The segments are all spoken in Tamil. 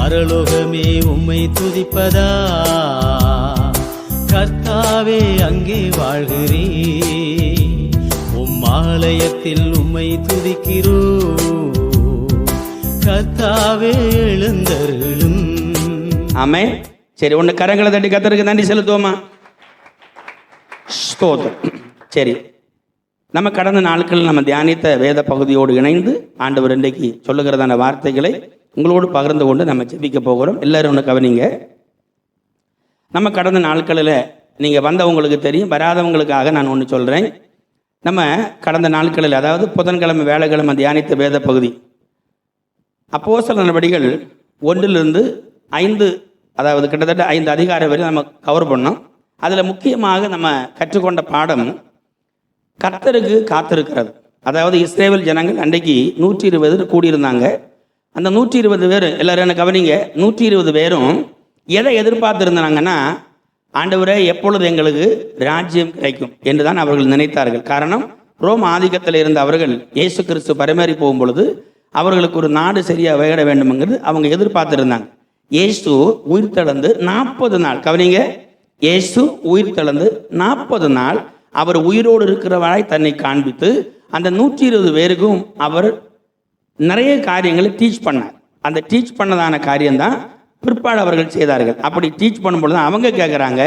பரலோகமே உம்மை துதிப்பதா, கர்த்தாவே அங்கே வாழ்கிறே, உம் ஆலயத்தில் உம்மை துதிக்கிறோ, கர்த்தாவே எழுந்தருளும். ஆமென். சரி, ஒன்று கரங்களை தட்டி கர்த்தருக்கு நன்றி செலுத்துவோமா? ஸ்தோத்திரம். சரி, நம்ம கடந்த நாட்கள் நம்ம தியானித்த வேத பகுதியோடு இணைந்து ஆண்டவர் இன்றைக்கு சொல்லுகிறதான வார்த்தைகளை உங்களோடு பகிர்ந்து கொண்டு நம்ம ஜெபிக்க போகிறோம். எல்லாரும் ஒன்று கவனிங்க. நம்ம கடந்த நாட்களில் நீங்கள் வந்தவங்களுக்கு தெரியும், வராதவங்களுக்காக நான் ஒன்று சொல்கிறேன். நம்ம கடந்த நாட்களில், அதாவது புதன்கிழமை வேலைக்கிழமை தியானித்த வேத பகுதி அப்போஸ்தலர் நடவடிக்கைகள் 1-5, அதாவது கிட்டத்தட்ட 5 அதிகாரம் வரை நம்ம கவர் பண்ணோம். அதில் முக்கியமாக நம்ம கற்றுக்கொண்ட பாடம் கர்த்தருக்கு காத்திருக்கிறது. அதாவது இஸ்ரேல் ஜனங்கள் அன்றைக்கு 120 பேர் கூடியிருந்தாங்க. அந்த 120 பேர், எல்லாரும் என்ன கவனிங்க, 120 பேரும் எதை எதிர்பார்த்துருந்தாங்கன்னா, ஆண்டவரே எப்பொழுது எங்களுக்கு ராஜ்யம் கிடைக்கும் என்று தான் அவர்கள் நினைத்தார்கள். காரணம், ரோம் ஆதிக்கத்தில் இருந்த அவர்கள் இயேசு கிறிஸ்து பரிமாறி போகும் பொழுது அவர்களுக்கு ஒரு நாடு சரியாக வேட வேண்டும்ங்கிறது அவங்க எதிர்பார்த்துருந்தாங்க. இயேசு உயிர்த்தெழுந்து 40 நாள், கவனிங்க, இயேசு உயிர்த்தெழுந்து 40 நாள் அவர் உயிரோடு இருக்கிறவராய் தன்னை காண்பித்து அந்த 120 பேருக்கும் அவர் நிறைய காரியங்களை டீச் பண்ணார். அந்த டீச் பண்ணதான காரியம்தான் பிற்பாடு அவர்கள் செய்தார்கள். அப்படி டீச் பண்ணும்பொழுது அவங்க கேட்குறாங்க,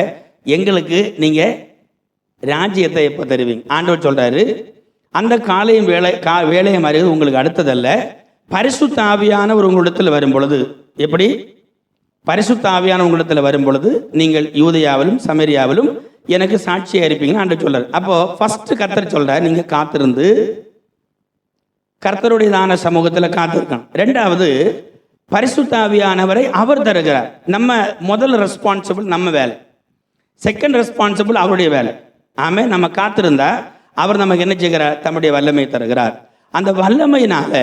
எங்களுக்கு நீங்கள் ராஜ்யத்தை எப்போ தருவீங்க? ஆண்டவர் சொல்கிறாரு, அந்த காலையும் வேலையும் அறிவது உங்களுக்கு அடுத்ததல்ல, பரிசுத்த ஆவியானவர் உங்களிடத்தில் வரும் பொழுது. எப்படி? பரிசுத்த ஆவியானவர் உங்களிடத்தில் வரும் பொழுது நீங்கள் யூதேயாவிலும் சமரியாவிலும் எனக்கு சாட்சியாக இருப்பீங்கன்னு ஆண்டவர் சொல்றார். அப்போ ஃபர்ஸ்ட் கர்த்தர் சொல்றார், நீங்க காத்திருந்து கர்த்தருடையதான சமூகத்தில் காத்திருக்கணும். 2வது, பரிசுத்த ஆவியானவரை அவர் தருகிறார். நம்ம முதல் ரெஸ்பான்சிபிள் நம்ம வேலை, செகண்ட் ரெஸ்பான்சிபிள் அவருடைய வேலை. ஆமே, நம்ம காத்திருந்தா அவர் நமக்கு என்ன செய்கிறார்? தம்முடைய வல்லமை தருகிறார். அந்த வல்லமையினால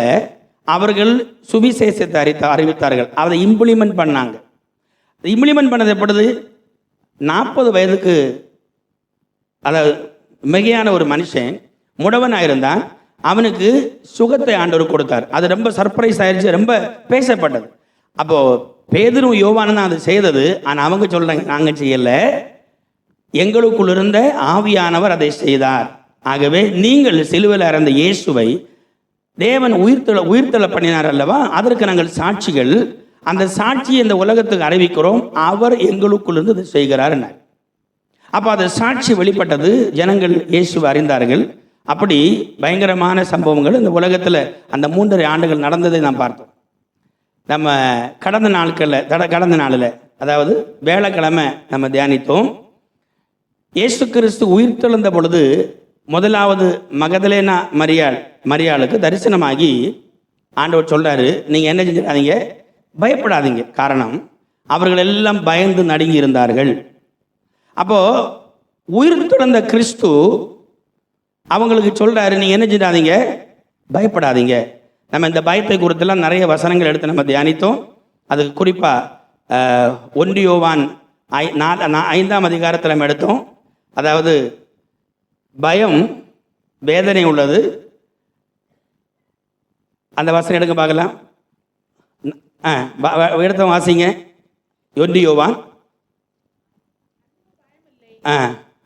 அவர்கள் சுவிசேஷத்தை அறிவித்தார்கள், அதை இம்ப்ளிமெண்ட் பண்ணாங்க. இம்ப்ளிமெண்ட் பண்ணது எப்பொழுது? 40 வயதுக்கு, அதாவது மிகையான ஒரு மனுஷன் முடவனாக இருந்தான், அவனுக்கு சுகத்தை ஆண்டவர் கொடுத்தார். அது ரொம்ப சர்ப்ரைஸ் ஆயிடுச்சு, ரொம்ப பேசப்பட்டது. அப்போ பேதுரும் யோவானும் தான் அது செய்தது. ஆனால் அவங்க சொல்றாங்க, நாங்கள் செய்யலை, எங்களுக்குள் இருந்த ஆவியானவர் அதை செய்தார். ஆகவே நீங்கள் சிலுவையில் இறந்த இயேசுவை தேவன் உயிர்த்தெழ பண்ணினார் அல்லவா, அதற்கு நாங்கள் சாட்சிகள். அந்த சாட்சியை இந்த உலகத்துக்கு அறிவிக்கிறோம், அவர் எங்களுக்குள் இருந்து இதை செய்கிறார். அப்போ அந்த சாட்சி வெளிப்பட்டது, ஜனங்கள் இயேசுவை அறிந்தார்கள். அப்படி பயங்கரமான சம்பவங்கள் இந்த உலகத்தில் அந்த 3.5 ஆண்டுகள் நடந்ததை நாம் பார்த்தோம். நம்ம கடந்த நாளில் அதாவது வேலைக்கிழமை நம்ம தியானித்தோம். இயேசு கிறிஸ்து உயிர்த்தெழுந்த பொழுது முதலாவது மகதலேனா மரியாளுக்கு தரிசனமாகி ஆண்டவர் சொல்றாரு, நீங்க என்ன செஞ்சிடாதீங்க, பயப்படாதீங்க. காரணம், அவர்கள் எல்லாம் பயந்து நடுங்கி இருந்தார்கள். அப்போ உயிர்த்தெழுந்த கிறிஸ்து அவங்களுக்கு சொல்றாரு, நீங்க என்ன செஞ்சிடாதீங்க, பயப்படாதீங்க. நம்ம இந்த பயத்தை குறித்தெல்லாம் நிறைய வசனங்கள் எடுத்து நம்ம தியானித்தோம். அதுக்கு குறிப்பா 1 யோவான் 5ஆம் அதிகாரத்தில் நம்ம எடுத்தோம். அதாவது பயம் வேதனை உள்ளது. அந்த வசனம் எடுக்க பார்க்கலாம். எடுத்த வாசிங்க. 1 யோவான்.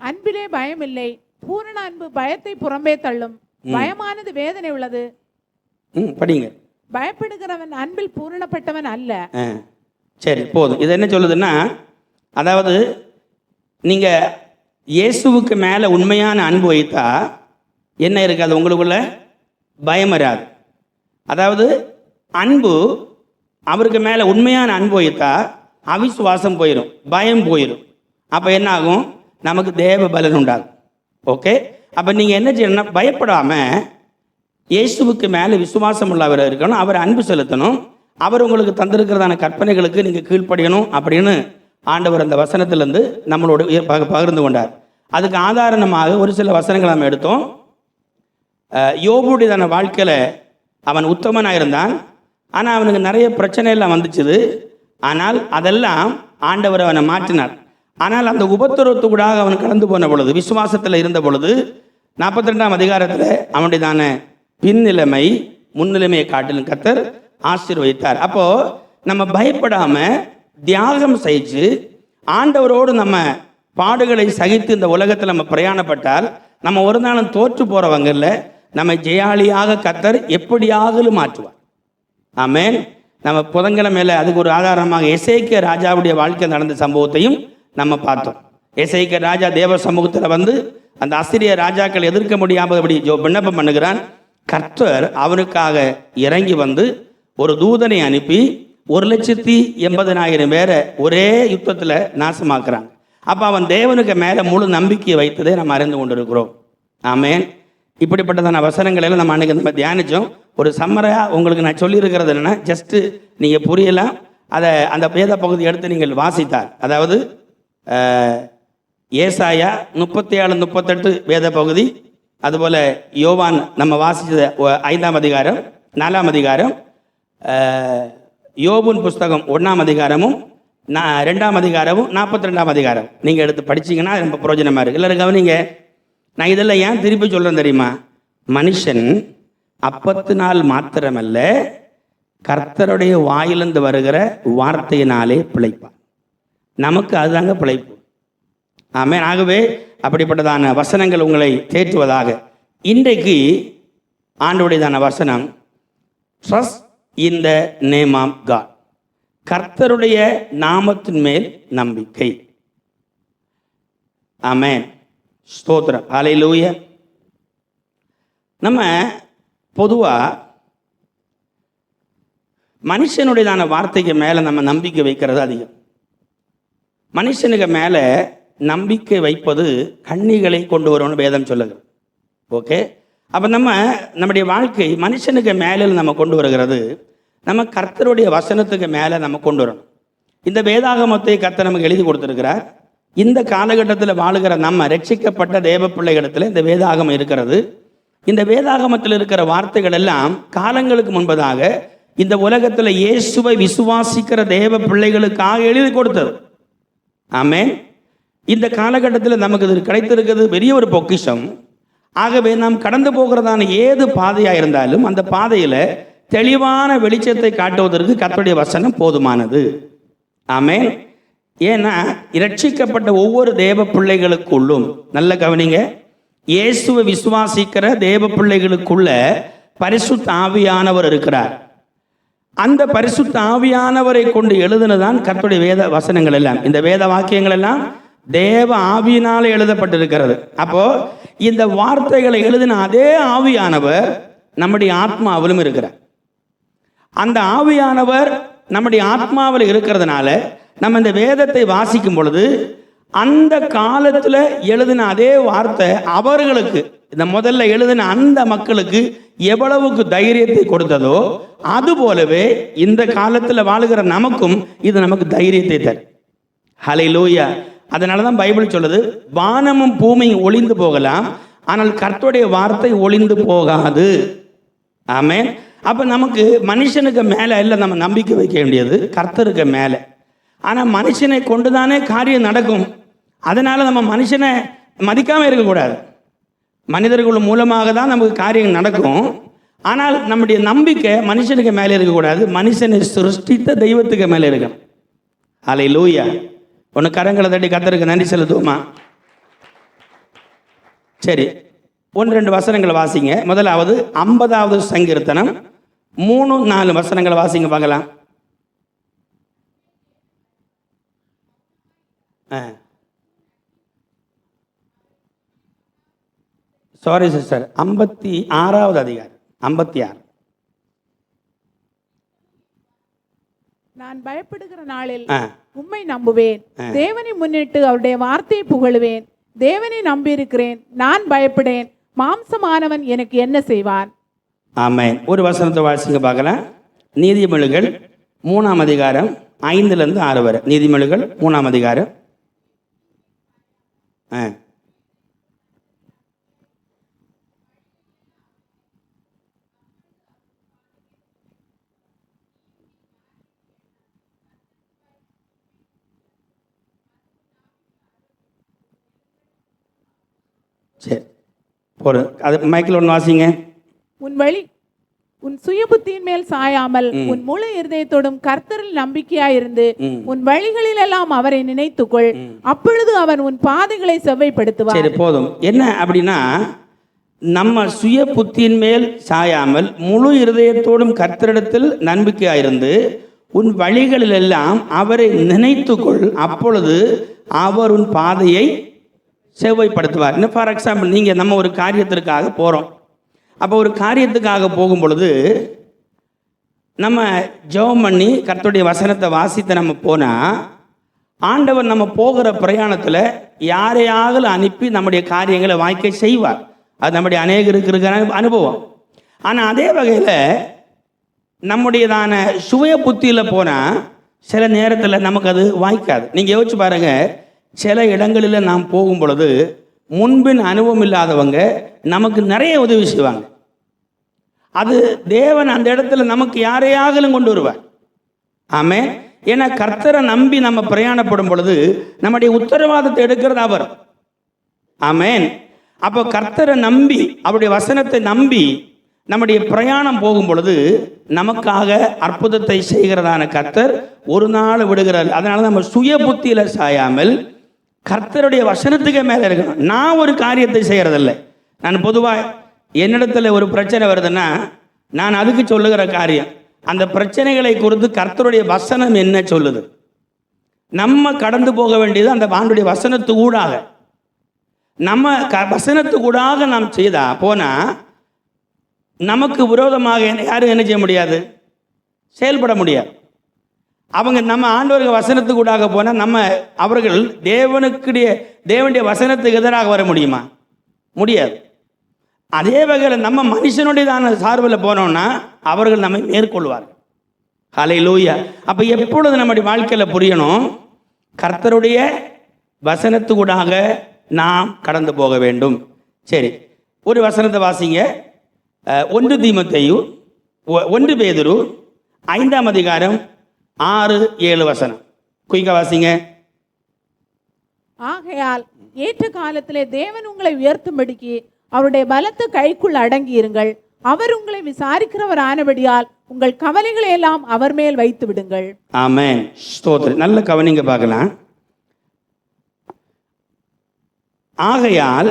அன்பிலே பயம் இல்லை, பூரண அன்பு பயத்தை புறம்பே தள்ளும். பயமானது வேதனை உள்ளது. படிங்க. பயப்படுகிறவன் அன்பில் பூரணப்பட்டவன் அல்ல. சரி, போதும். இது என்ன சொல்லுதுன்னா, அதாவது நீங்க இயேசுவுக்கு மேலே உண்மையான அன்பு வைத்தா என்ன இருக்காது? உங்களுக்குள்ள பயம் வராது. அதாவது அன்பு, அவருக்கு மேலே உண்மையான அன்பு வைத்தா அவிசுவாசம் போயிடும், பயம் போயிடும். அப்போ என்ன ஆகும்? நமக்கு தேவ பலன் உண்டாகும். ஓகே, அப்போ நீங்கள் என்ன செய்யணும்னா, பயப்படாமல் இயேசுவுக்கு மேலே விசுவாசம் உள்ளவர் இருக்கணும், அவர் அன்பு செலுத்தணும், அவர் உங்களுக்கு தந்திருக்கிறதான கற்பனைகளுக்கு நீங்கள் கீழ்ப்படியணும் அப்படின்னு ஆண்டவர் அந்த வசனத்திலிருந்து நம்மளோட பகிர்ந்து கொண்டார். அதுக்கு ஆதாரணமாக ஒரு சில வசனங்கள் நம்ம எடுத்தோம். யோபுடையதான வாழ்க்கையில் அவன் உத்தமனாக இருந்தான், ஆனால் அவனுக்கு நிறைய பிரச்சனையெல்லாம் வந்துச்சுது. ஆனால் அதெல்லாம் ஆண்டவர் அவனை மாற்றினார். ஆனால் அந்த உபத்திரவத்துக்கூடாக அவன் கடந்து போன பொழுது, விசுவாசத்தில் இருந்த பொழுது 42ஆம் அதிகாரத்தில் அவனுடையதான பின்னிலைமை முன்னிலைமையை காட்டிலும் கர்த்தர் ஆசீர்வதித்தார். அப்போ நம்ம பயப்படாம தியாகம் செய்து ஆண்டவரோடு நம்ம பாடுகளை சகித்து இந்த உலகத்தில் நம்ம பிரயாணப்பட்டால் நம்ம ஒரு நாளும் தோற்று போறவங்க இல்லை, நம்ம ஜெயாளியாக கர்த்தர் எப்படியாகலும் மாற்றுவார். ஆமென். நம்ம புதன்கிழமையில அதுக்கு ஒரு ஆதாரமாக எசேக்கியா ராஜாவுடைய வாழ்க்கை நடந்த சம்பவத்தையும் நம்ம பார்த்தோம். எசேக்கியா ராஜா தேவ சமூகத்தில் வந்து அந்த அசிரிய ராஜாக்கள் எதிர்க்க முடியாமல் அப்படி விண்ணப்பம் பண்ணுகிறான். கர்த்தர் அவனுக்காக இறங்கி வந்து ஒரு தூதனை அனுப்பி 1,80,000 பேரை ஒரே யுத்தத்தில் நாசமாக்குறாங்க. அப்போ அவன் தேவனுக்கு மேலே முழு நம்பிக்கையை வைத்ததை நம்ம அறிந்து கொண்டிருக்கிறோம். ஆமென். இப்படிப்பட்டதான வசனங்கள் எல்லாம் நம்ம அன்றைக்கி நம்ம தியானித்தோம். ஒரு சம்மரையாக உங்களுக்கு நான் சொல்லியிருக்கிறது என்னென்னா, ஜஸ்ட்டு நீங்கள் புரியலாம், அதை அந்த வேத பகுதி எடுத்து நீங்கள் வாசித்தால், அதாவது ஏசாயா 37, 38 வேத பகுதி, அதுபோல் யோவான் நம்ம வாசித்த 5ஆம் அதிகாரம் 4ஆம் அதிகாரம், யோபுன் புஸ்தகம் 1ஆம் அதிகாரமும் 2ஆம் அதிகாரமும் 42ஆம் அதிகாரம் நீங்கள் எடுத்து படிச்சிங்கன்னா ரொம்ப பிரயோஜனமாக இருக்குது. எல்லாரும் கவனிங்க. நான் இதெல்லாம் ஏன் திருப்பி சொல்கிறேன் தெரியுமா? மனுஷன் அப்பத்தினால் மாத்திரமல்ல, கர்த்தருடைய வாயிலிருந்து வருகிற வார்த்தையினாலே பிழைப்பான். நமக்கு அதுதாங்க பிழைப்பு. ஆமென். ஆகவே அப்படிப்பட்டதான வசனங்கள் உங்களை தேற்றுவதாக. இன்றைக்கு ஆண்டவருடையதான வசனம், trust in the name of God. கர்த்தருடைய நாமத்தின் மேல் நம்பிக்கை. ஆமென். ஸ்தோத்திரம். ஹல்லேலூயா. நம்ம பொதுவாக மனுஷனுடையதான வார்த்தைக்கு மேலே நம்ம நம்பிக்கை வைக்கிறது அதிகம். மனுஷனுக்கு மேலே நம்பிக்கை வைப்பது கண்ணிகளை கொண்டு வரும்னு வேதம் சொல்லுது. ஓகே. அப்போ நம்முடைய வாழ்க்கை மனுஷனுக்கு மேலே நம்ம கொண்டு வருகிறது, நம்ம கர்த்தருடைய வசனத்துக்கு மேலே நம்ம கொண்டு வரணும். இந்த வேதாகமத்தை கர்த்தர் நமக்கு எழுதி கொடுத்துருக்கிறார். இந்த காலகட்டத்தில் வாழுகிற நம்ம ரட்சிக்கப்பட்ட தேவ பிள்ளைகளிடத்தில் இந்த வேதாகமம் இருக்கிறது. இந்த வேதாகமத்தில் இருக்கிற வார்த்தைகள் எல்லாம் காலங்களுக்கு முன்பதாக இந்த உலகத்தில் இயேசுவை விசுவாசிக்கிற தேவ பிள்ளைகளுக்காக எழுதி கொடுத்தது. ஆமென். இந்த காலகட்டத்தில் நமக்கு இது கிடைத்திருக்கிறது பெரிய ஒரு பொக்கிஷம். ஆகவே நாம் கடந்து போகிறதான ஏது பாதையாக இருந்தாலும் அந்த பாதையில் தெளிவான வெளிச்சத்தை காட்டுவதற்கு கர்த்தருடைய வசனம் போதுமானது. ஆமென். ஏன்னா இரட்சிக்கப்பட்ட ஒவ்வொரு தேவ பிள்ளைகளுக்குள்ளும், நல்ல கவனிங்க, இயேசுவை விசுவாசிக்கிற தேவ பிள்ளைகளுக்குள்ள பரிசுத்த ஆவியானவர் இருக்கிறார். அந்த பரிசுத்த ஆவியானவரை கொண்டு எழுதுனதான் கர்த்தருடைய வேத வசனங்கள் எல்லாம். இந்த வேத வாக்கியங்கள் எல்லாம் தேவ ஆவியினாலே எழுதப்பட்டிருக்கிறது. அப்போ இந்த வார்த்தைகளை எழுதின அதே ஆவியானவர் நம்முடைய ஆத்மாவிலும் இருக்கிறார். அந்த ஆவியானவர் நம்முடைய ஆத்மாவில் இருக்கிறதுனால நம்ம இந்த வேதத்தை வாசிக்கும் பொழுது அந்த காலத்தில் எழுதின அதே வார்த்தை அவர்களுக்கு, இந்த முதல்ல எழுதின அந்த மக்களுக்கு எவ்வளவுக்கு தைரியத்தை கொடுத்ததோ அது போலவே இந்த காலத்தில் வாழுகிற நமக்கும் இது நமக்கு தைரியத்தை தரும். ஹல்லேலூயா. அதனால தான் பைபிள் சொல்லுது, வானமும் பூமியும் ஒளிந்து போகலாம், ஆனால் கர்த்தருடைய வார்த்தை ஒளிந்து போகாது. ஆமென். அப்போ நமக்கு மனுஷனுக்கு மேலே இல்லை நம்ம நம்பிக்கை வைக்க வேண்டியது, கர்த்தருக்கு மேலே. ஆனால் மனுஷனை கொண்டு தானே காரியம் நடக்கும். அதனால் நம்ம மனுஷனை மதிக்காமல் இருக்கக்கூடாது. மனிதர்கள் மூலமாக தான் நமக்கு காரியம் நடக்கும். ஆனால் நம்முடைய நம்பிக்கை மனுஷனுக்கு மேலே இருக்கக்கூடாது, மனுஷனை சிருஷ்டித்த தெய்வத்துக்கு மேலே இருக்கணும். ஹல்லேலூயா. ஒன்று கரங்களை தட்டி கர்த்தருக்கு நன்றி செலுத்துவோமா? சரி, 1-2 வசனங்களை வாசிங்க. முதலாவது 50வது சங்கீர்த்தனம் 3-4 வசனங்களை வாசிங்க பார்க்கலாம். சாரி சிஸ்டர், 56வது அதிகாரம் 56. நான் பயப்படுகிற நாளில் உம்மை நம்புவேன், தேவனை முன்னிட்டு அவருடைய வார்த்தையை புகழுவேன். தேவனை நம்பியிருக்கிறேன், நான் பயப்படேன், மாம்சமானவன் எனக்கு என்ன செய்வான்? ஆமென். ஒரு வசனத்தை வாசிங்க பார்க்கலாம். நீதிமொழிகள் 3ஆம் அதிகாரம் 5லேருந்து 6 வரை. நீதிமொழிகள் 3ஆம் அதிகாரம். சரி, போடு. அது மைக்கில் ஒன்று வாசிங்க. உன் வழி உன் சுய புத்தியின் மேல் சாயாமல் உன் முழு இருதயத்தோடும் கர்த்தரில் நம்பிக்கையாயிருந்து உன் வழிகளில் எல்லாம் அவரை நினைத்துக்கொள், அப்பொழுது அவர் உன் பாதைகளை செவ்வைப்படுத்துவார். சரி, போதும். என்ன அப்படின்னா, நம்ம சுய புத்தியின் மேல் சாயாமல் முழு இருதயத்தோடும் கர்த்தரிடத்தில் நம்பிக்கையாயிருந்து உன் வழிகளில் எல்லாம் அவரை நினைத்துக்கொள், அப்பொழுது அவர் உன் பாதையை செவ்வைப்படுத்துவார். இன்னும் ஃபார் எக்ஸாம்பிள், நீங்கள் நம்ம ஒரு காரியத்திற்காக போகிறோம். அப்போ ஒரு காரியத்துக்காக போகும் பொழுது நம்ம ஜெபம் பண்ணி கர்த்தருடைய வசனத்தை வாசித்து நம்ம போனால், ஆண்டவர் நம்ம போகிற பிரயாணத்தில் யாரையாவது அனுப்பி நம்முடைய காரியங்களை வாய்க்க செய்வார். அது நம்முடைய அநேகருக்கு இருக்கிற அனுபவம். ஆனால் அதே வகையில் நம்முடையதான சுய புத்தியில் போனால் சில நேரத்தில் நமக்கு அது வாய்க்காது. நீங்கள் யோசிச்சு பாருங்கள், சில இடங்களில் நாம் போகும் பொழுது முன்பின் அனுபவம் இல்லாதவங்க நமக்கு நிறைய உதவி செய்வாங்க. அது தேவன் அந்த இடத்துல நமக்கு யாரையாகலும் கொண்டு வருவார். ஆமென். ஏன்னா கர்த்தரை நம்பி நம்ம பிரயாணப்படும் பொழுது நம்முடைய உத்தரவாதத்தை எடுக்கிறது அவர். ஆமென். அப்போ கர்த்தரை நம்பி அவருடைய வசனத்தை நம்பி நம்முடைய பிரயாணம் போகும் பொழுது நமக்காக அற்புதத்தை செய்கிறதான கர்த்தர் ஒரு நாள் விடுகிறார். அதனால நம்ம சுய புத்தியில சாயாமல் கர்த்தருடைய வசனத்துக்கு மேலே இருக்கணும். நான் ஒரு காரியத்தை செய்கிறதில்லை. நான் பொதுவாக என்னிடத்துல ஒரு பிரச்சனை வருதுன்னா நான் அதுக்கு சொல்லுகிற காரியம், அந்த பிரச்சனைகளை குறித்து கர்த்தருடைய வசனம் என்ன சொல்லுது. நம்ம கடந்து போக வேண்டியது அந்த ஆண்டுடைய வசனத்துக்கூடாக. நம்ம வசனத்துக்கூடாக நாம் செய்தா போனால் நமக்கு விரோதமாக யாரும் என்ன செய்ய முடியாது, செயல்பட முடியாது. அவங்க நம்ம ஆண்டவர்கள் வசனத்துக்கூடாக போனால் நம்ம அவர்கள் தேவனுடைய வசனத்துக்கு எதிராக வர முடியுமா? முடியாது. அதே வகையில் நம்ம மனுஷனுடையதான சார்பில் போனோம்னா அவர்கள் நம்மை மேற்கொள்வார்கள். ஹல்லேலூயா. அப்போ எப்பொழுது நம்முடைய வாழ்க்கையில் புரியணும், கர்த்தருடைய வசனத்துக்கூடாக நாம் கடந்து போக வேண்டும். சரி, ஒரு வசனத்தை வாசிங்க. 1 தீமோத்தேயு 1 பேதுரு 5ஆம் அதிகாரம் 6-7 வசனம். குயிக்கா வாசிங்க. ஆகையால் ஏற்ற காலத்திலே தேவன் உங்களை உயர்த்தும்படிக்கு அவருடைய பலத்த கைக்குள் அடங்கியிருங்கள். அவர் உங்களை விசாரிக்கிறவர் ஆனபடியால் உங்கள் கவலைகளை எல்லாம் அவர் மேல் வைத்து விடுங்கள். ஆமென். ஸ்தோத்திரம். நல்ல கவனிங்க பார்க்கலாம். ஆகையால்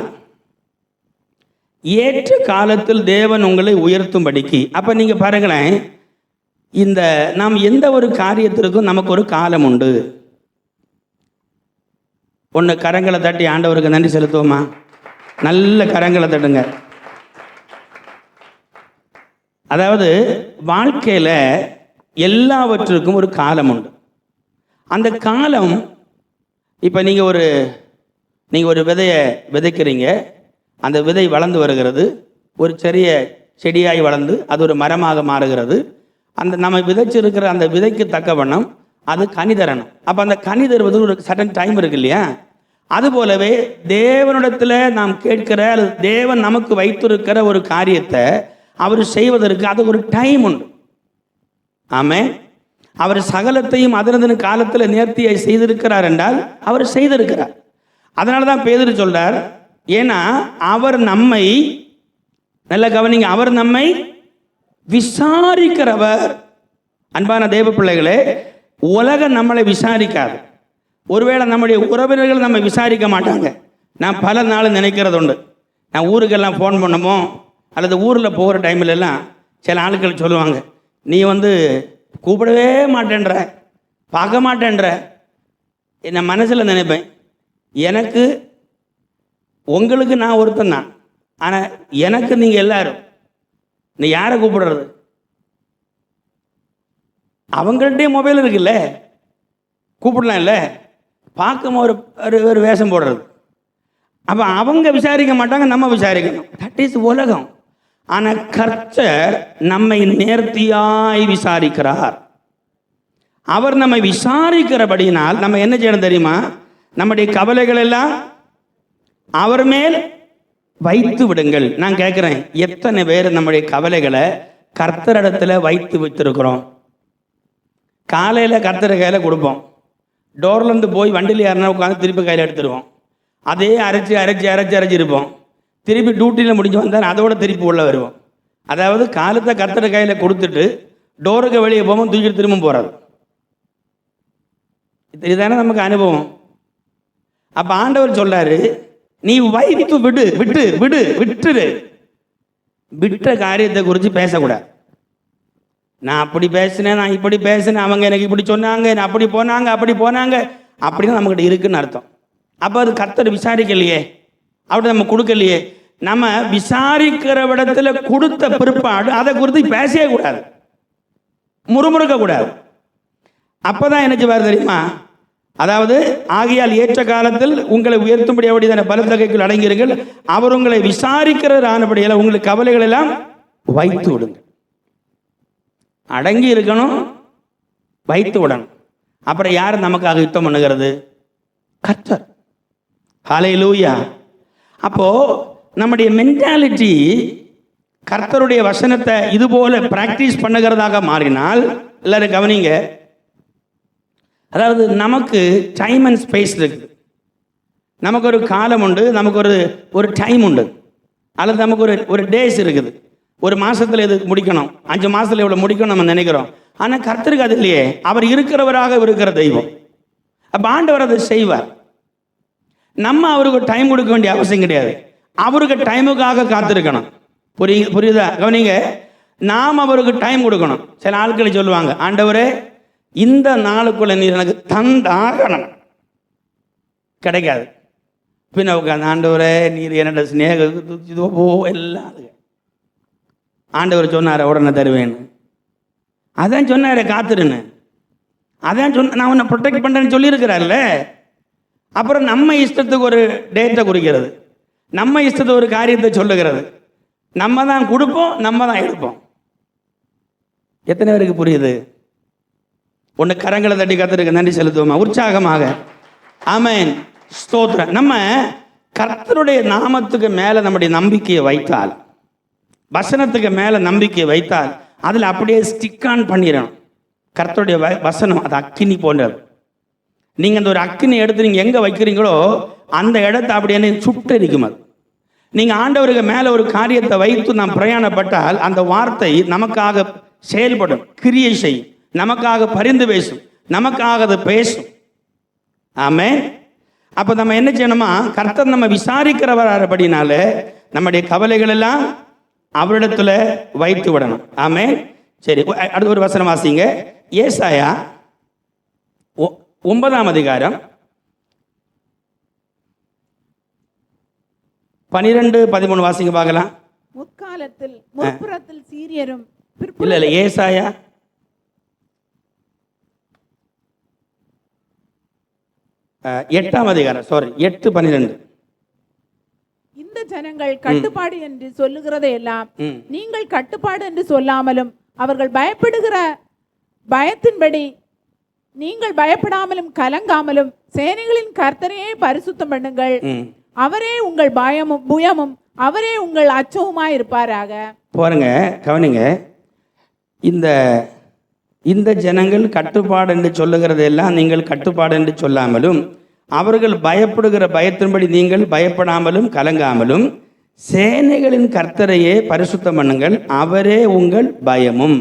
ஏற்ற காலத்தில் தேவன் உங்களை உயர்த்தும்படிக்கு. அப்போ நீங்கள் பாருங்களேன், இந்த நாம் எந்த ஒரு காரியத்திற்கும் நமக்கு ஒரு காலம் உண்டு. ஒன்று கரங்களை தட்டி ஆண்டவருக்கு நன்றி செலுத்துவோமா? நல்ல கரங்களை தட்டுங்க. அதாவது வாழ்க்கையில் எல்லாவற்றுக்கும் ஒரு காலம் உண்டு. அந்த காலம், இப்போ நீங்கள் ஒரு விதையை விதைக்கிறீங்க, அந்த விதை வளர்ந்து வருகிறது, ஒரு சிறிய செடியாய் வளர்ந்து அது ஒரு மரமாக மாறுகிறது. அந்த நம்ம விதைச்சிருக்கிற அந்த விதைக்கு தக்க வண்ணம் அது கனி தரணும். அப்போ அந்த கனி தருவது ஒரு சடன் டைம் இருக்கு இல்லையா? அதுபோலவே தேவனிடத்தில் நாம் கேட்கிற அல்லது தேவன் நமக்கு வைத்திருக்கிற ஒரு காரியத்தை அவர் செய்வதற்கு அது ஒரு டைம் உண்டு. ஆமென். அவர் சகலத்தையும் அதனதன் காலத்தில் நேர்த்தியை செய்திருக்கிறார் என்றால் அவர் செய்திருக்கிறார். அதனால தான் பேதுரு சொல்றார், ஏன்னா அவர் நம்மை, நல்ல கவனிங்க, அவர் நம்மை விசாரிக்கிறவர். அன்பான தேவ பிள்ளைகளே, உலகம் நம்மளை விசாரிக்காது. ஒருவேளை நம்முடைய உறவினர்கள் நம்ம விசாரிக்க மாட்டாங்க. நான் பல நாள் நினைக்கிறது உண்டு. நான் ஊருக்கெல்லாம் ஃபோன் பண்ணமோ அல்லது ஊரில் போகிற டைமில் எல்லாம் சில ஆட்கள் சொல்லுவாங்க, நீ கூப்பிடவே மாட்டேன்ற, பார்க்க மாட்டேன்ற. என் மனசில் நினைப்பேன், எனக்கு உங்களுக்கு நான் ஒருத்தன் தான், ஆனால் எனக்கு நீங்கள் எல்லாரும், நீ யாரை கூப்பிடுறது? அவங்கள்ட்டே மொபைல் இருக்குல்ல, கூப்பிடலாம் இல்லை, பார்க்க ஒரு வேஷம் போடுறது. அப்போ அவங்க விசாரிக்க மாட்டாங்க, நம்ம விசாரிக்கணும். தட் இஸ் உலகம். ஆனால் கர்த்தர் நம்மை நேர்த்தியாய் விசாரிக்கிறார். அவர் நம்மை விசாரிக்கிறபடியினால் நம்ம என்ன செய்யணும் தெரியுமா? நம்முடைய கவலைகள் எல்லாம் அவர் மேல் வைத்து விடுங்கள். நான் கேட்குறேன், எத்தனை பேர் நம்முடைய கவலைகளை கர்த்தரிடத்தில் வைத்து வைத்திருக்கிறோம்? காலையில் கர்த்தர் கையில் கொடுப்போம், டோர்லேருந்து போய் வண்டியில் யாருன்னா உட்காந்து திருப்பி கையில் எடுத்துருவோம். அதே அரைச்சி இருப்போம். திருப்பி டியூட்டியில் முடிஞ்சு வந்தால் அதோட திருப்பி உள்ளே வருவோம். அதாவது காலத்தை கர்த்தர் கையில் கொடுத்துட்டு டோருக்கு வெளியே போவோம், தூக்கிட்டு திரும்ப போகிறது. இதுதானே நமக்கு அனுபவம். அப்போ ஆண்டவர் சொல்றாரு, நீ வைத்து விடு, விட்டுரு. விட்ட காரியத்தை குறித்து பேசக்கூடாது. நான் அப்படி பேசினேன், நான் இப்படி பேசினேன், அவங்க எனக்கு இப்படி சொன்னாங்க, நான் அப்படி போனாங்க அப்படின்னு நம்மகிட்ட இருக்குன்னு அர்த்தம். அப்போ அது கர்த்தர் விசாரிக்கலையே, அப்படி நம்ம கொடுக்கலையே. நம்ம விசாரிக்கிற இடத்துல கொடுத்த பிற்பாடு அதை குறித்து பேசவே கூடாது, முறுமுறுக்க கூடாது. அப்பதான் என்ன செய்வார் தெரியுமா? அதாவது ஆகையால் ஏற்ற காலத்தில் உங்களை உயர்த்தும்படி அப்படிதான பலத்த கைக்குள் அடங்கியிருங்கள், அவர் உங்களை விசாரிக்கிறார் ஆனபடியால் உங்களுக்கு கவலைகள் எல்லாம் வைத்து விடுங்க. அடங்கி இருக்கணும், வைத்து விடணும். அப்புறம் யார் நமக்காக யுத்தம் பண்ணுகிறது? கர்த்தர். ஹல்லேலூயா. அப்போ நம்முடைய மென்டாலிட்டி கர்த்தருடைய வசனத்தை இது போல பிராக்டிஸ் பண்ணுகிறதாக மாறினால், எல்லாரும் கவனிங்க, அதாவது நமக்கு டைம் அண்ட் ஸ்பேஸ் இருக்குது. நமக்கு ஒரு காலம் உண்டு, நமக்கு ஒரு டைம் உண்டு, அல்லது நமக்கு ஒரு டேஸ் இருக்குது. ஒரு மாசத்துல இது முடிக்கணும், 5 மாசத்துல இவ்வளவு முடிக்கணும் நம்ம நினைக்கிறோம். ஆனா கர்த்தருக்கு அது இல்லையே. அவர் இருக்கிறவராக இருக்கிற தெய்வம். அப்ப ஆண்டவர் அதை செய்வார். நம்ம அவருக்கு டைம் கொடுக்க வேண்டிய அவசியம் கிடையாது. அவருக்கு டைமுக்காக காத்திருக்கணும். புரியுதா? கவனிங்க, நாம் அவருக்கு டைம் கொடுக்கணும். சில ஆட்களை சொல்லுவாங்க, ஆண்டவரே இந்த நாளுக்குள்ள நீர் எனக்கு தந்தாகணும். கிடைக்காது. பின்ன உட்காந்து, ஆண்டவரே நீர் என்னோட ஸ்நேக எல்லாம் ஆண்டவர் சொன்னார் உடனே தருவேன்னு. அதான் சொன்னார் காத்துருன்னு. அதான் சொன்ன, நான் உன்னை ப்ரொடெக்ட் பண்ணுறேன்னு சொல்லியிருக்கிறார்ல. அப்புறம் நம்ம இஷ்டத்துக்கு ஒரு டேட்டை குறிக்கிறது, நம்ம இஷ்டத்துக்கு ஒரு காரியத்தை சொல்லுகிறது. நம்ம தான் கொடுப்போம், நம்ம தான் எடுப்போம். எத்தனை பேருக்கு புரியுது? ஒன்று கரங்களை தட்டி கர்த்தருக்கு நன்றி செலுத்துவோமா உற்சாகமாக? ஆமென், ஸ்தோத்திரம். நம்ம கர்த்தருடைய நாமத்துக்கு மேலே நம்முடைய நம்பிக்கையை வைத்தால், வசனத்துக்கு மேலே நம்பிக்கையை வைத்தால், அதில் அப்படியே ஸ்டிக் ஆன் பண்ணிடணும். கர்த்தருடைய வசனம் அது அக்கினி போன்றது. நீங்கள் அந்த ஒரு அக்கினி எடுத்து நீங்கள் எங்கே வைக்கிறீங்களோ அந்த இடத்த அப்படியே சுட்டரிக்கும். அது நீங்கள் ஆண்டவருக்கு மேலே ஒரு காரியத்தை வைத்து நாம் பிரயாணப்பட்டால் அந்த வார்த்தை நமக்காக செயல்படும், கிரியை செய்யும், நமக்காக பரிந்து பேசும், நமக்காக அது பேசும். ஆமென். அப்போ நம்ம என்ன செய்யணுமா? கர்த்தர் நம்ம விசாரிக்கிறவராகிறபடினால நம்முடைய கவலைகள் எல்லாம் அவரிடத்துல வைத்து விடணும். ஆமென். சரி, அடுத்த ஒரு வசனம் வாசிங்க. ஏசாயா 9ஆம் அதிகாரம் 12-13 வாசிங்க பார்க்கலாம். முற்காலத்தில் முற்புறத்தில் சீரியரும் இல்ல ஏசாயா 8ஆம் அதிகாரம் 8:12. இந்த ஜனங்கள் கட்டுப்பாடு என்று சொல்லுகிறதை எல்லாம் நீங்கள் கட்டுப்பாடு என்று சொல்லாமலும் அவர்கள் பயப்படுகிற பயத்தின்படி நீங்கள் பயப்படாமலும் கலங்காமலும் சேனைகளின் கர்த்தரையே பரிசுத்தம் பண்ணுங்கள். அவரே உங்கள் பயமும் புயமும் அவரே உங்கள் அச்சவுமாய் இருப்பாராக. பாருங்க, கவனிங்க, இந்த ஜனங்கள் கட்டுப்பாடு என்று சொல்லுகிறது எல்லாம் நீங்கள் கட்டுப்பாடு என்று சொல்லாமலும் அவர்கள் பயப்படுகிற பயத்தின்படி நீங்கள் பயப்படாமலும் கலங்காமலும் சேனைகளின் கர்த்தரையே பரிசுத்தம் பண்ணுங்கள். அவரே உங்கள் பயமும்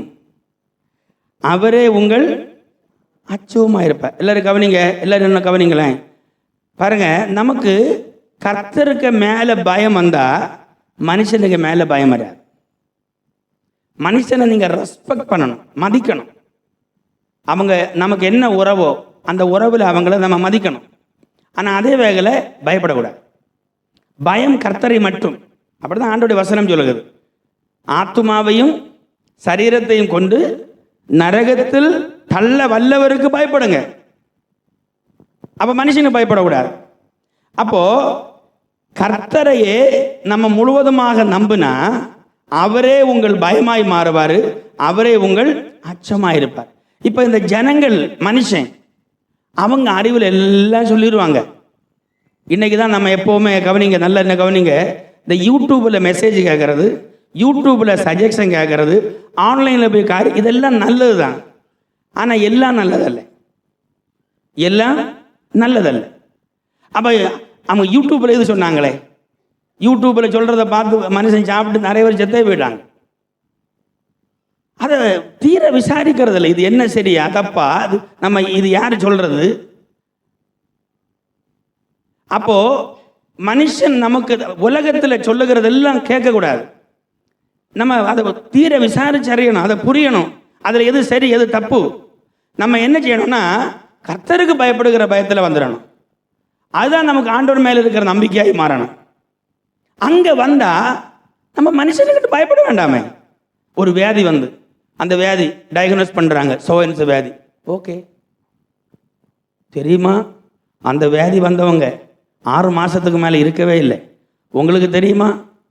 அவரே உங்கள் அச்சவுமா இருப்பார். எல்லாரும் கவனிங்க, எல்லாரும் என்ன கவனிங்களேன். பாருங்க, நமக்கு கர்த்தருக்கு மேல பயம் வந்தா மனுஷனுக்கு மேல பயம் வராது. மனுஷனை நீங்க ரெஸ்பெக்ட் பண்ணணும், மதிக்கணும். அவங்க நமக்கு என்ன உறவோ அந்த உறவுல அவங்கள நம்ம மதிக்கணும். ஆனா அதே வேளையில பயப்படக்கூடாது. பயம் கர்த்தரை மட்டும். அப்படிதான் ஆண்டவருடைய வசனம் சொல்லுகிறது. ஆத்துமாவையும் சரீரத்தையும் கொண்டு நரகத்தில் தள்ள வல்லவருக்கு பயப்படுங்க. அப்ப மனுஷனுக்கு பயப்படக்கூடாது. அப்போ கர்த்தரையே நம்ம முழுவதுமாக நம்பினா அவரே உங்கள் பயமாய் மாறுவார், அவரே உங்கள் அச்சமாய் இருப்பார். இப்ப இந்த ஜனங்கள் மனுஷன் அவங்க அறிவில் எல்லாம் சொல்லிடுவாங்க. இன்னைக்கு தான் நம்ம எப்போவுமே கவனிங்க, நல்ல என்ன கவனிங்க, இந்த யூடியூப்பில் மெசேஜ் கேட்கறது, யூடியூப்பில் சஜஷன் கேட்கறது, ஆன்லைனில் போய் இதெல்லாம் நல்லது தான். ஆனால் எல்லாம் நல்லதல்ல, எல்லாம் நல்லதல்ல. அப்போ அவங்க யூடியூப்பில் இது சொன்னாங்களே, யூடியூப்பில் சொல்கிறத பார்த்து மனுஷன் சாப்பிட்டு நிறைய பேர் செத்தே போயிட்டாங்க. அதை தீர விசாரிக்கிறது இல்லை. இது என்ன சரியா தப்பா, அது நம்ம இது யார் சொல்றது? அப்போ மனுஷன் நமக்கு உலகத்தில் சொல்லுகிறதெல்லாம் கேட்கக்கூடாது. நம்ம அதை தீர விசாரிச்சு அறியணும், அதை புரியணும், அதில் எது சரி எது தப்பு. நம்ம என்ன செய்யணும்னா கர்த்தருக்கு பயப்படுகிற பயத்தில் வந்துடணும். அதுதான் நமக்கு ஆண்டவர் மேலே இருக்கிற நம்பிக்கையாகி மாறணும். அங்கே வந்தால் நம்ம மனுஷனுக்கிட்ட பயப்பட வேண்டாமே. ஒரு வியாதி வந்து அந்த வியாதி டயக்னோஸ் பண்ணுறாங்க, சோயன்ஸ் வியாதி. ஓகே, தெரியுமா அந்த வியாதி வந்தவங்க 6 மாதத்துக்கு மேலே இருக்கவே இல்லை. உங்களுக்கு தெரியுமா?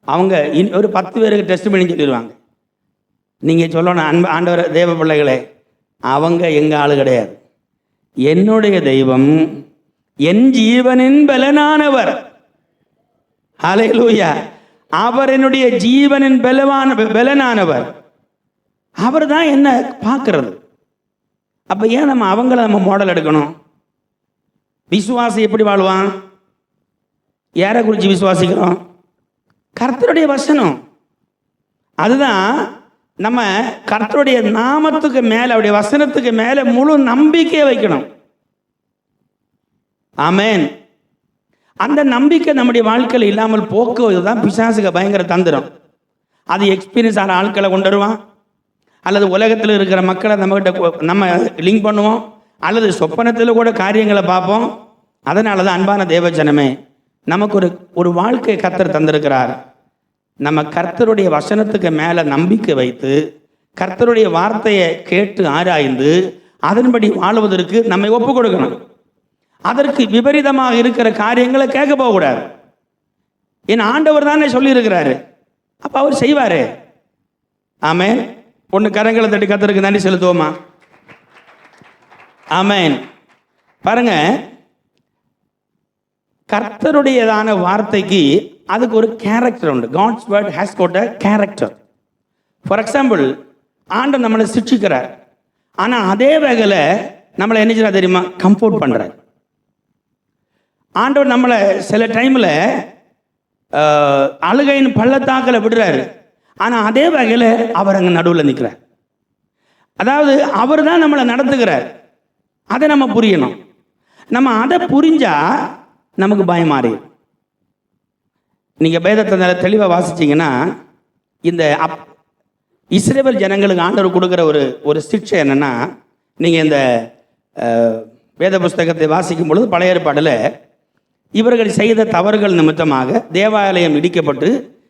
அவங்க ஒரு 10 பேருக்கு டெஸ்ட் பண்ணி சொல்லிடுவாங்க. நீங்கள் சொல்லணும், ஆண்டவர் தேவ பிள்ளைகளே, அவங்க எங்கள் ஆள் கிடையாது. என்னுடைய தெய்வம் என் ஜீவனின் பலனானவர். ஹல்லேலூயா. அவர் என்னுடைய ஜீவனின் பலனானவர். அவர் தான் என்ன பார்க்கறது. அப்போ ஏன் நம்ம அவங்கள நம்ம மாடல் எடுக்கணும்? விசுவாசி எப்படி வாழ்வான்? யாரை குறித்து விசுவாசிக்கிறோம்? கர்த்தருடைய வசனம். அதுதான் நம்ம கர்த்தருடைய நாமத்துக்கு மேலே, அவருடைய வசனத்துக்கு மேலே முழு நம்பிக்கையை வைக்கணும். ஆமென். அந்த நம்பிக்கை நம்முடைய வாழ்க்கையில் இல்லாமல் போக்குவது தான் பிசாசுக்கு பயங்கர தந்திரம். அது எக்ஸ்பீரியன்ஸ் ஆன ஆட்களை கொண்டு வருவான், அல்லது உலகத்தில் இருக்கிற மக்களை நம்மகிட்ட நம்ம லிங்க் பண்ணுவோம், அல்லது சொப்பனத்தில் கூட காரியங்களை பார்ப்போம். அதனால தான் அன்பான தேவஜனமே, நமக்கு ஒரு வாழ்க்கை கர்த்தர் தந்திருக்கிறார். நம்ம கர்த்தருடைய வசனத்துக்கு மேலே நம்பிக்கை வைத்து கர்த்தருடைய வார்த்தையை கேட்டு ஆராய்ந்து அதன்படி வாழ்வதற்கு நம்மை ஒப்பு கொடுக்கணும். அதற்கு விபரீதமாக இருக்கிற காரியங்களை கேட்க போகக்கூடாது. என் ஆண்டவர் தானே சொல்லியிருக்கிறாரு, அப்போ அவர் செய்வாரு. ஆமென். ஒன்று கரங்களை தட்டி கர்த்தருக்கு நன்றி செலுத்துவோமா? ஆமென். பாருங்க, கர்த்தருடையதான வார்த்தைக்கு அதுக்கு ஒரு கேரக்டர் உண்டு. God's word has got a character. For example, ஆண்டவர் நம்மளை சிக்ஷிக்கிறார், ஆனால் அதே வகையில் நம்மளை என்ன செய்யறா தெரியுமா? கம்ஃபோர்ட் பண்ணுறார். ஆண்டவர் நம்மளை சில டைமில் அழுகையின் பள்ளத்தாக்கில் விடுறாரு, ஆனால் அதே வகையில் அவர் அங்கே நடுவில் நிற்கிறார். அதாவது அவர் தான் நம்மளை நடத்துகிறார். அதை நம்ம புரியணும். நம்ம அதை புரிஞ்சா நமக்கு பயம் மாறி. நீங்கள் வேதத்தை தெளிவாக வாசிச்சிங்கன்னா, இந்த இஸ்ரவேல் ஜனங்களுக்கு ஆண்டவர் கொடுக்குற ஒரு சிக்ஷை என்னென்னா, நீங்கள் இந்த வேத புஸ்தகத்தை வாசிக்கும் பொழுது பழைய ஏற்பாடில் இவர்கள் செய்த தவறுகள் நிமித்தமாக தேவாலயம் இடிக்கப்பட்டு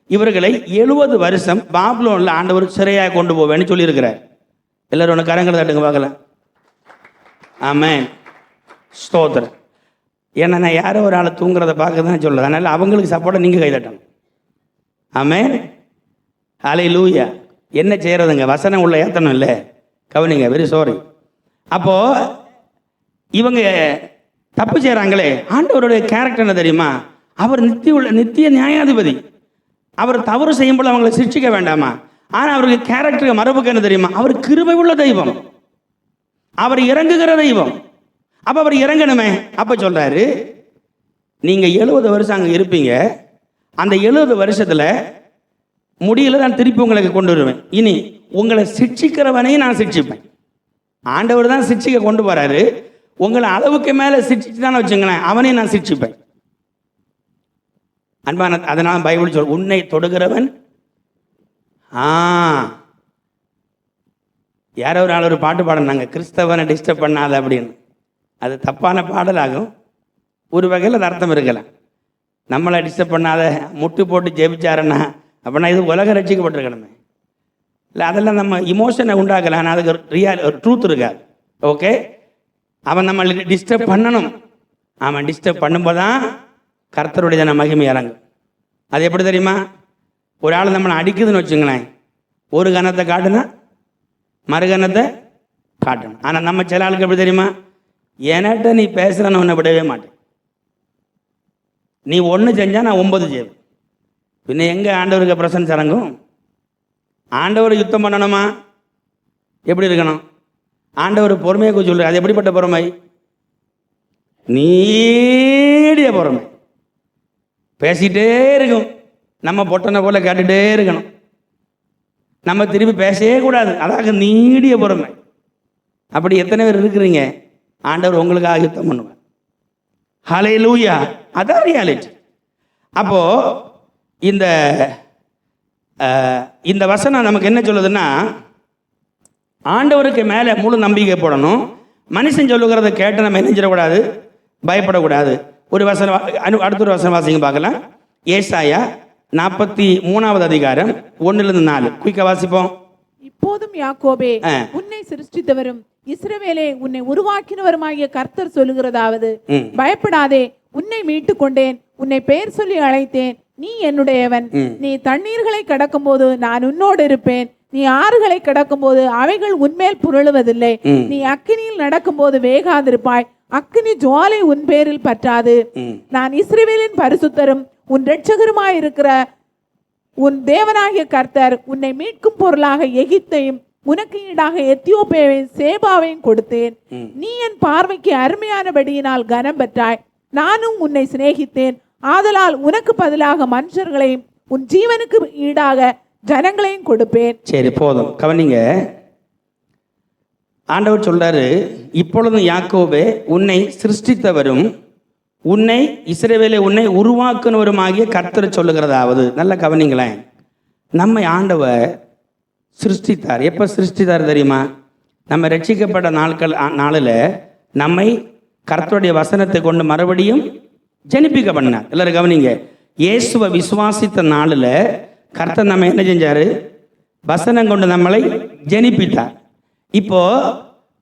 இவர்களை 70 வருஷம் பாபிலோனில் ஆண்டவர் சிறையாக கொண்டு போவேன்னு சொல்லியிருக்கிறார். எல்லாரும் ஒன்று கரங்களை தட்டுங்க பார்க்கலாம். ஆமென். ஸ்தோத்திரம். ஏன்னா நான் யாரோ ஒரு ஆளை தூங்குறதை பார்க்க தான் சொல்லுது, அதனால் அவங்களுக்கு சப்போர்ட்டாக நீங்கள் கைதட்டணும். ஆமென். ஹல்லேலூயா. என்ன செய்கிறதுங்க, வசனம் உள்ள ஏற்றணும் இல்லை, கவனிங்க. Very sorry. அப்போது இவங்க தப்பு செய்கிறாங்களே, ஆண்டவருடைய கேரக்டர் என்ன தெரியுமா? அவர் நித்திய நியாயாதிபதி. அவர் தவறு செய்யும்போது அவங்களை சிக்ஷிக்க வேண்டாமா? ஆனால் அவருக்கு கேரக்டருக்கு மரபுக்கு என்ன தெரியுமா? அவர் கிருபை உள்ள தெய்வம், அவர் இறங்குகிற தெய்வம். அப்போ அவர் இறங்கணுமே. அப்போ சொல்கிறாரு, நீங்கள் 70 வருஷம் அங்கே இருப்பீங்க, அந்த 70 வருஷத்தில் முடியல நான் திருப்பி உங்களுக்கு கொண்டு வருவேன். இனி உங்களை சிக்ஷிக்கிறவனையும் நான் சிக்ஷிப்பேன். ஆண்டவர் தான் சிக்ஷிக்க கொண்டு போகிறாரு. உங்களை அளவுக்கு மேலே சிக்ஷிச்சுதான்னு வச்சுங்களேன், அவனையும் நான் சிக்ஷிப்பேன். அன்பான, அதனால் பைபிள் சொல், உன்னை தொடுகிறவன் யாரோ ஒரு ஆள் ஒரு பாட்டு பாடினாங்க, கிறிஸ்தவனை டிஸ்டர்ப் பண்ணாத அப்படின்னு. அது தப்பான பாடலாகும். ஒரு வகையில் அது அர்த்தம் இருக்கலாம். நம்மளை டிஸ்டர்ப் பண்ணாத, முட்டு போட்டு ஜெபிச்சாருன்னா அப்படின்னா இது உலக ரட்சிக்கப்பட்டிருக்கணுமே. இல்லை, அதெல்லாம் நம்ம இமோஷனை உண்டாக்கலாம், ஆனால் அதுக்கு ஒரு ட்ரூத் இருக்காது. ஓகே, அவன் நம்மளை டிஸ்டர்ப் பண்ணணும். அவன் டிஸ்டர்ப் பண்ணும்போது தான் கர்த்தருடைய மகிமை இறங்கும். அது எப்படி தெரியுமா? ஒரு ஆள் நம்மளை அடிக்குதுன்னு வச்சுங்களேன், ஒரு கணத்தை காட்டுனா மறுகணத்தை காட்டணும். ஆனால் நம்ம சில ஆளுக்கு எப்படி தெரியுமா? என்கிட்ட நீ பேசுகிறன்னு ஒன்றை விடவே மாட்டேன். நீ 1 செஞ்சால் நான் 9 செய்வேன். பின்ன எங்கே ஆண்டவருக்கு பிரசன்ஸ் இறங்கும்? ஆண்டவர் யுத்தம் பண்ணணுமா? எப்படி இருக்கணும்? ஆண்டவர் பொறுமையை சொல்கிறார். அது எப்படிப்பட்ட பொறுமை? நீடிய பொறுமை. பேசிகிட்டே இருக்கும், நம்ம பொட்டனை போல கேட்டுகிட்டே இருக்கணும். நம்ம திருப்பி பேசவே கூடாது. அதாக நீடிய பொறுமை. அப்படி எத்தனை பேர் இருக்கிறீங்க? ஆண்டவர் உங்களுக்காக யுத்தம் பண்ணுவார். ஹல்லேலூயா. அதான் ரியாலிட்டி. அப்போ இந்த வசனம் நமக்கு என்ன சொல்லுதுன்னா, ஆண்டவருக்கு மேலே முழு நம்பிக்கை போடணும். மனுஷன் சொல்லுகிறத கேட்டு நம்ம என்ன செய்யக்கூடாது? பயப்படக்கூடாது. ஒரு வசனம், அடுத்த ஒரு வசனம் வாசிங்க பார்க்கலாம். ஏசாயா 43வது அதிகாரம் 1-4 குயிக்கா வாசிப்போம். இப்போதும் யாக்கோபே, உன்னை சிருஷ்டித்தவரும் இஸ்ரவேலே உன்னை உருவாக்கினவருமாகிய கர்த்தர் சொல்லுகிறதாவது, பயப்படாதே, உன்னை மீட்டுக் கொண்டேன், உன்னை பெயர் சொல்லி அழைத்தேன், நீ என்னுடையவன். நீ தண்ணீர்களை கடக்கும் போது நான் உன்னோடு இருப்பேன், நீ ஆறுகளை கடக்கும் போது அவைகள் உன்மேல் புரளுவதில்லை. நீ அக்கினியில் நடக்கும் போது வேகாதிருப்பாய், அக்கினி ஜுவாலை உன் பேரில் பற்றாது. நான் இஸ்ரவேலின் பரிசுத்தரும் உன் இரட்சகருமாயிருக்கிற உன் தேவனாகிய கர்த்தர் உன்னை மீட்கும் பொருளாக எகிப்தையும் உனக்கு ஈடாக எத்தியோப்பியாவையும் சேபாவையும் கொடுத்தேன். நீ என் பார்வைக்கு அருமையானபடியினால் கனம் பெற்றாய். நானும் உன்னை சிநேகித்தேன். ஆதலால் உனக்கு பதிலாக மனுஷர்களையும் உன் ஜீவனுக்கு ஈடாக ஜனங்களையும் கொடுப்பேன். சரி, போதும், கவனிங்க. ஆண்டவர் சொல்றாரு, இப்பொழுதும் யாக்கோபே, உன்னை சிருஷ்டித்தவரும் உன்னை இஸ்ரவேலே உன்னை உருவாக்குனவருமாகிய கர்த்தர் சொல்லுகிறதாவது. நல்ல கவனிங்களேன். நம்மை ஆண்டவர் சிருஷ்டித்தார். எப்போ சிருஷ்டித்தார் தெரியுமா? நம்ம ரட்சிக்கப்பட்ட நாளில் நம்மை கர்த்தருடைய வசனத்தை கொண்டு மறுபடியும் ஜனிப்பிக்க பண்ணார். எல்லாரும் கவனிங்க. இயேசுவை விசுவாசித்த நாளில் கர்த்தர் நம்ம என்ன செஞ்சார்? வசனம் கொண்டு நம்மளை ஜனிப்பித்தார். இப்போ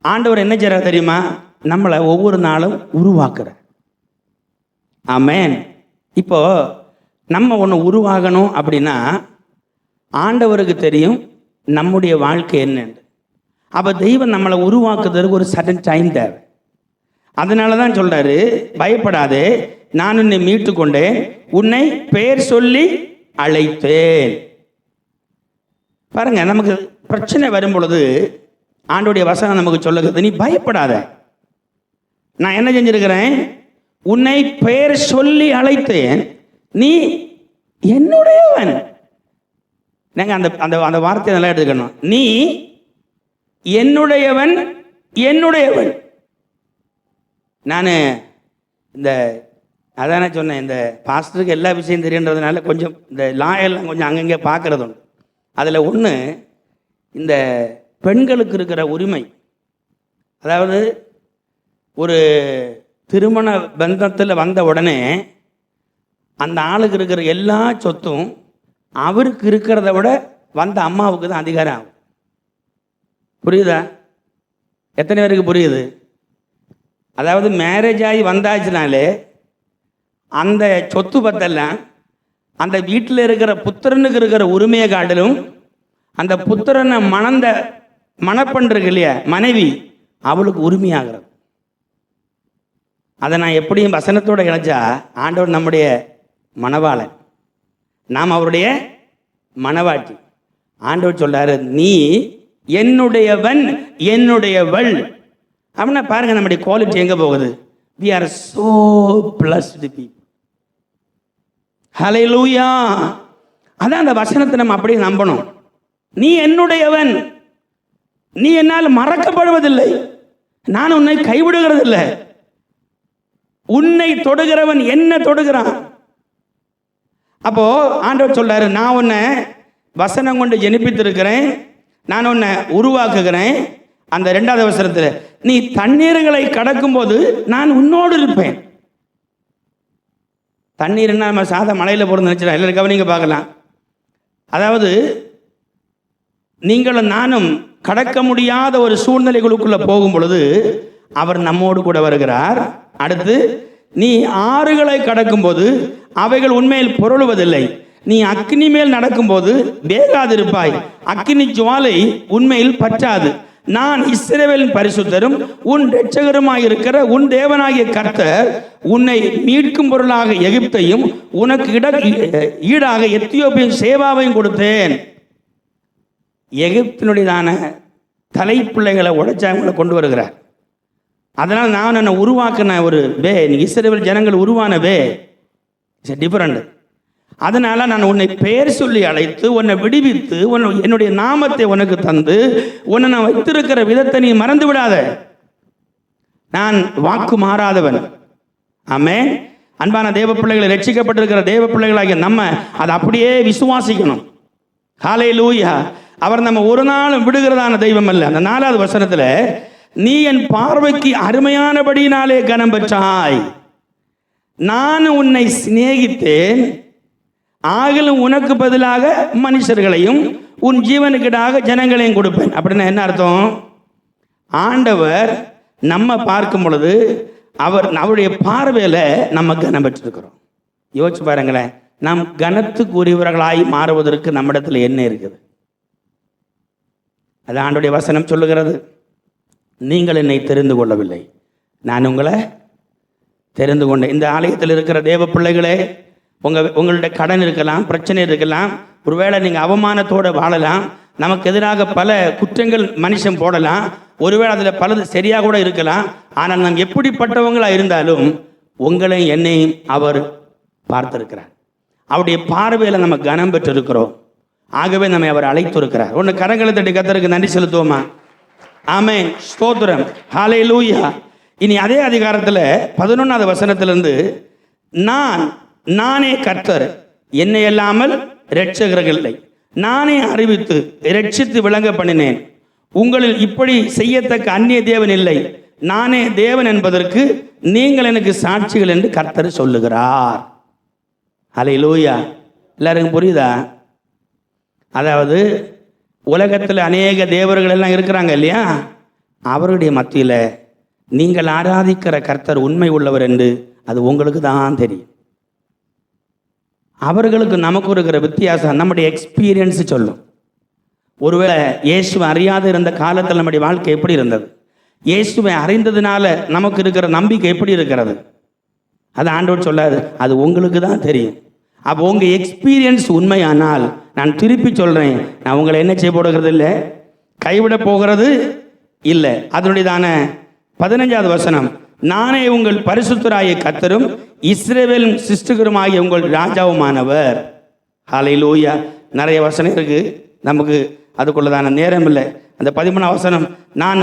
ஆண்டவர் என்ன செய்றார் தெரியுமா? நம்மளை ஒவ்வொரு நாளும் உருவாக்குறார். ஆமென். இப்போ நம்ம ஒன்று உருவாகணும் அப்படின்னா ஆண்டவருக்கு தெரியும் நம்முடைய வாழ்க்கை என்னன்னு. அப்போ தெய்வம் நம்மளை உருவாக்குறதுக்கு ஒரு சடன் டைம் தேவை. அதனால தான் சொல்றாரு, பயப்படாதே, நான் உன்னை மீட்டு கொண்டேன், உன்னை பெயர் சொல்லி அழைத்தேன். பாருங்க, நமக்கு பிரச்சனை வரும் பொழுது ஆண்டோடைய வசனம் நமக்கு சொல்லுகிறது, நீ பயப்படாத, நான் என்ன செஞ்சிருக்கிறேன்? உன்னை பெயர் சொல்லி அழைத்தேன், நீ என்னுடையவன். நாங்கள் அந்த வார்த்தையை நல்லா எடுத்துக்கணும். நீ என்னுடையவன், என்னுடையவன். நான் அதானே சொன்னேன், இந்த பாஸ்டருக்கு எல்லா விஷயம் தெரியுன்றதுனால கொஞ்சம் இந்த லாயெல்லாம் கொஞ்சம் அங்கங்கே பார்க்கறது உண்டு. அதில் ஒன்று, இந்த பெண்களுக்கு இருக்கிற உரிமை. அதாவது ஒரு திருமண பந்தத்தில் வந்த உடனே அந்த ஆளுக்கு இருக்கிற எல்லா சொத்தும் அவருக்கு இருக்கிறத விட வந்த அம்மாவுக்கு தான் அதிகாரம் ஆகும். புரியுதா? எத்தனை பேருக்கு புரியுது? அதாவது மேரேஜ் ஆகி வந்தாச்சுனாலே அந்த சொத்து பத்தெல்லாம் அந்த வீட்டில் இருக்கிற புத்திரனுக்கு இருக்கிற உரிமையை காட்டிலும் அந்த புத்திரனை மணப்பெண் இல்லையா, மனைவி, அவளுக்கு உரிமையாகிறது. அதை நான் எப்படியும் வசனத்தோடு இணைச்சா, ஆண்டவர் நம்முடைய மணவாளன், நாம் அவருடைய மணவாட்டி. ஆண்டவர் சொல்றாரு, நீ என்னுடையவன், என்னுடையவள். அப்படின்னா பாருங்க நம்முடைய குவாலிட்டி எங்க போகுது. we are so blessed people. ஹல்லேலூயா. அதான் அந்த வசனத்தை நம்ம அப்படியே நம்பணும். நீ என்னுடையவன், நீ என்னால் மறக்கப்படுவதில்லை, நான் உன்னை கைவிடுகிறதில்லை. உன்னை தொடுகிறவன் என்ன தொடுகிறான். அப்போ ஆண்டவர் சொல்றாரு, நான் உன்னை வசனம் கொண்டு ஜெனிப்பித்திருக்கிறேன், நான் உன்னை உருவாக்குகிறேன். அந்த 2வது வசனத்தில், நீ தண்ணீர்களை கடக்கும் போது நான் உன்னோடு இருப்பேன். தண்ணீர்னா நம்ம சாதா மலையில் போகிறது நினைச்சிடலாம். எல்லாரும் கவனிங்க பார்க்கலாம். அதாவது நீங்களும் நானும் கடக்க முடியாத ஒரு சூழ்நிலைகளுக்குள்ள போகும் பொழுது அவர் நம்மோடு கூட வருகிறார். அடுத்து, நீ ஆறுகளை கடக்கும் போது அவைகள் உண்மையில் புரளுவதில்லை, நீ அக்கினி மேல் நடக்கும்போது வேகாதிருப்பாய், அக்கினி ஜுவாலை உண்மையில் பற்றாது. நான் இஸ்ரவேலின் பரிசுத்தரும் உன் இரட்சகருமாயிருக்கிற உன் தேவனாகிய கர்த்தர் உன்னை மீட்கும் பொருளாக எகிப்தையும் உனக்கு ஈடாக எத்தியோப்பியும் சேபாவையும் கொடுத்தேன். எகிப்தினுடையதான தலைப்பிள்ளைகளை உடைச்சவங்களை கொண்டு வருகிறார். அதனால் நான் என்னை உருவாக்கின ஒரு வே, இஸ்ரவேல் ஜனங்கள் உருவான வே இட்ஸ் டிஃபரண்ட். அதனால நான் உன்னை பெயர் சொல்லி அழைத்து உன்னை விடுவித்து என்னுடைய நாமத்தை உனக்கு தந்து உன்னை நான் வைத்திருக்கிற விதத்தை நீ மறந்து விடாத. நான் வாக்கு மாறாதவன். ஆமென். அன்பான தேவ பிள்ளைகளை, ரட்சிக்கப்பட்டிருக்கிற தேவ பிள்ளைகளாகிய நம்ம அதை அப்படியே விசுவாசிக்கணும். ஹல்லேலூயா. அவர் நம்ம ஒரு நாளும் விடுகிறதான தெய்வம் அல்ல. அந்த 4வது வசனத்துல, நீ என் பார்வைக்கு அருமையானபடியினாலே கனம் பெற்றாய், நான் உன்னை சிநேகித்தேன், ஆகிலும் உனக்கு பதிலாக மனுஷர்களையும் உன் ஜீவனுக்கிடாக ஜனங்களையும் கொடுப்பேன். அப்படின்னா என்ன அர்த்தம்? ஆண்டவர் நம்ம பார்க்கும் பொழுது அவருடைய பார்வையில நம்ம கனம் பெற்றிருக்கிறோம். யோசிச்சு பாருங்களேன், நாம் கனத்துக்கு உரியவர்களாய் மாறுவதற்கு நம்மிடத்துல என்ன இருக்குது? அது ஆண்டவருடைய வசனம் சொல்லுகிறது. நீங்கள் என்னை தெரிந்து கொள்ளவில்லை, நான் உங்களை தெரிந்து கொண்டேன். இந்த ஆலயத்தில் இருக்கிற தேவ பிள்ளைகளே, உங்களுடைய கடன் இருக்கலாம், பிரச்சனை இருக்கலாம், ஒருவேளை நீங்கள் அவமானத்தோடு வாழலாம், நமக்கு எதிராக பல குற்றங்கள் மனுஷன் போடலாம், ஒருவேளை அதில் பலது சரியாக கூட இருக்கலாம். ஆனால் நாம் எப்படிப்பட்டவங்களாக இருந்தாலும் உங்களையும் என்னையும் அவர் பார்த்திருக்கிறார். அவருடைய பார்வையில் நம்ம கனம் பெற்றிருக்கிறோம். ஆகவே நம்மை அவர் அழைத்திருக்கிறார். ஒன்று கரங்களை தட்டி கர்த்தருக்கு நன்றி செலுத்துவோமா? ஆமென், ஸ்தோத்திரம், ஹல்லேலூயா. இனி அதே அதிகாரத்தில் 11வது வசனத்திலிருந்து, நானே கர்த்தர், என்னை அல்லாமல் இரட்சகர்கள் இல்லை, நானே அறிவித்து இரட்சித்து விளங்க பண்ணினேன், உங்களில் இப்படி செய்யத்தக்க அந்நிய தேவன் இல்லை, நானே தேவன் என்பதற்கு நீங்கள் எனக்கு சாட்சிகள் என்று கர்த்தர் சொல்லுகிறார். ஹல்லேலூயா. எல்லாருக்கும் புரியுதா? அதாவது உலகத்தில் அநேக தேவர்கள் எல்லாம் இருக்கிறாங்க இல்லையா, அவருடைய மத்தியில் நீங்கள் ஆராதிக்கிற கர்த்தர் உண்மை உள்ளவர் என்று அது உங்களுக்கு தான் தெரியும். அவர்களுக்கு நமக்கு இருக்கிற வித்தியாசம் நம்முடைய எக்ஸ்பீரியன்ஸ் சொல்லும். ஒருவேளை இயேசுவை அறியாத இருந்த காலத்தில் நம்முடைய வாழ்க்கை எப்படி இருந்தது, இயேசுவை அறிந்ததுனால நமக்கு இருக்கிற நம்பிக்கை எப்படி இருக்கிறது, அது ஆண்டவர் சொல்லாது, அது உங்களுக்கு தான் தெரியும். அப்போ உங்கள் எக்ஸ்பீரியன்ஸ் உண்மையானால், நான் திருப்பி சொல்கிறேன், நான் உங்களை என்ன செய்ய போடுகிறது இல்லை, கைவிட போகிறது இல்லை. அதனுடையதான 15வது வசனம், நானே உங்கள் பரிசுத்தராகிய கர்த்தரும் இஸ்ரவேலும் சிருஷ்டிகருமாகிய உங்கள் ராஜாவுமானவர். ஹல்லேலூயா. நிறைய வசனம் இருக்கு, நமக்கு அதுக்குள்ளதான நேரம் இல்லை. அந்த 13வது வசனம், நான்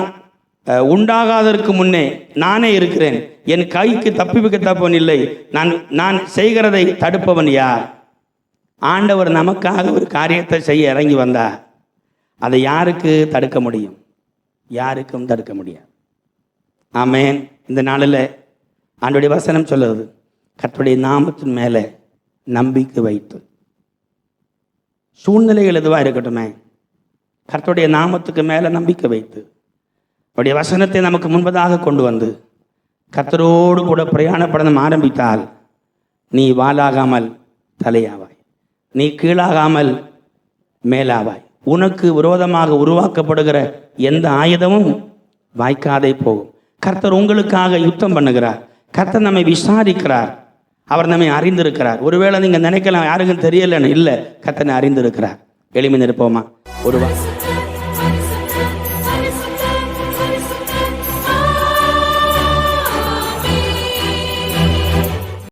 உண்டாகாததற்கு முன்னே நானே இருக்கிறேன், என் கைக்கு தப்புவன் இல்லை, நான் செய்கிறதை தடுப்பவன் யார்? ஆண்டவர் நமக்காக ஒரு காரியத்தை செய்ய இறங்கி வந்தார். அதை யாருக்கு தடுக்க முடியும்? யாருக்கும் தடுக்க முடியாது. ஆமென். இந்த நாளில் ஆண்டவருடைய வசனம் சொல்லுது, கர்த்தருடைய நாமத்தின் மேலே நம்பிக்கை வைத்து, சூழ்நிலைகள் எதுவாக இருக்கட்டுமே, கர்த்தருடைய நாமத்துக்கு மேலே நம்பிக்கை வைத்து அவருடைய வசனத்தை நமக்கு முன்பதாக கொண்டு வந்து கர்த்தரோடு கூட பிரயாணப்படணும் ஆரம்பித்தால், நீ வாலாகாமல் தலையாவாய், நீ கீழாகாமல் மேலாவாய். உனக்கு விரோதமாக உருவாக்கப்படுகிற எந்த ஆயுதமும் வாய்க்காதே போகும். கர்த்தர் உங்களுக்காக யுத்தம் பண்ணுகிறார். கர்த்தர் நம்மை விசாரிக்கிறார். அவர் நம்மை அறிந்திருக்கிறார். ஒருவேளை நீங்கள் நினைக்கலாம் யாருக்கும் தெரியலன்னு, இல்லை, கர்த்தனை அறிந்திருக்கிறார். எளிமை நிற்போமா? ஒரு